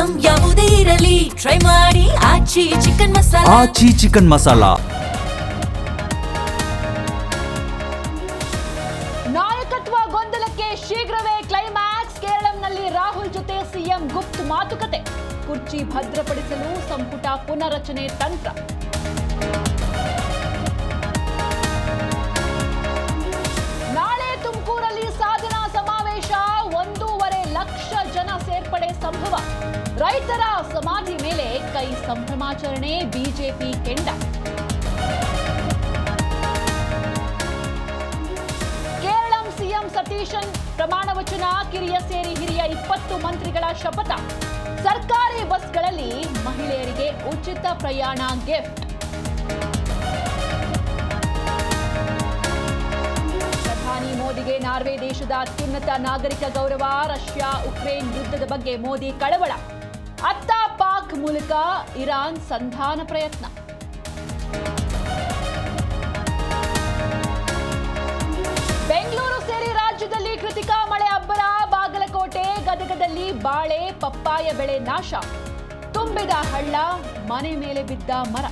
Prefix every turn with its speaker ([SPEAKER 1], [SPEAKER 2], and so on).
[SPEAKER 1] Item ಯಾವುದೇ ಇರಲಿ try ಮಾಡಿ ಆಚಿ ಚಿಕನ್ ಮಸಾಲಾ.
[SPEAKER 2] ಆಚಿ ಚಿಕನ್ ಮಸಾಲಾ.
[SPEAKER 3] ನಾಯಕತ್ವ ಗೊಂದಲಕ್ಕೆ ಶೀಘ್ರವೇ ಕ್ಲೈಮ್ಯಾಕ್ಸ್. ಕೇರಳಂನಲ್ಲಿ ರಾಹುಲ್ ಜೊತೆ ಸಿಎಂ ಗುಪ್ತ ಮಾತುಕತೆ. ಕುರ್ಚಿ ಭದ್ರಪಡಿಸಲು ಸಂಪುಟ ಪುನರಚನೆ ತಂತ್ರ. ನಾಳೆ ತುಮಕೂರಲ್ಲಿ ಸಾಧನಾ ಸಮಾವೇಶ. 1.5 ಲಕ್ಷ ಜನ ಸೇರ್ಪಡೆ ಸಂಭವ. ರೈತರ ಸಮಾಧಿ ಮೇಲೆ ಕೈ ಸಂಭ್ರಮಾಚರಣೆ. ಬಿಜೆಪಿ ಕೆಂಡ. ಕೇರಳಂ ಸಿಎಂ ಸತೀಶನ್ ಪ್ರಮಾಣ ವಚನ. ಕಿರಿಯ ಸೇರಿ ಹಿರಿಯ 20 ಮಂತ್ರಿಗಳ ಶಪಥ. ಸರ್ಕಾರಿ ಬಸ್ಗಳಲ್ಲಿ ಮಹಿಳೆಯರಿಗೆ ಉಚಿತ ಪ್ರಯಾಣ ಗಿಫ್ಟ್. ಪ್ರಧಾನಿ ಮೋದಿಗೆ ನಾರ್ವೆ ದೇಶದ ಅತ್ಯುನ್ನತ ನಾಗರಿಕ ಗೌರವ. ರಷ್ಯಾ ಉಕ್ರೇನ್ ಯುದ್ಧದ ಬಗ್ಗೆ ಮೋದಿ ಕಳವಳ. ಅತ್ತ ಪಾಕ್ ಮೂಲಕ ಇರಾನ್ ಸಂಧಾನ ಪ್ರಯತ್ನ. ಬೆಂಗಳೂರು ಸೇರಿ ರಾಜ್ಯದಲ್ಲಿ ಕೃತಿಕಾ ಮಳೆ ಅಬ್ಬರ. ಬಾಗಲಕೋಟೆ ಗದಗದಲ್ಲಿ ಬಾಳೆ ಪಪ್ಪಾಯ ಬೆಳೆ ನಾಶ. ತುಂಬಿದ ಹಳ್ಳ, ಮನೆ ಮೇಲೆ ಬಿದ್ದ ಮರ.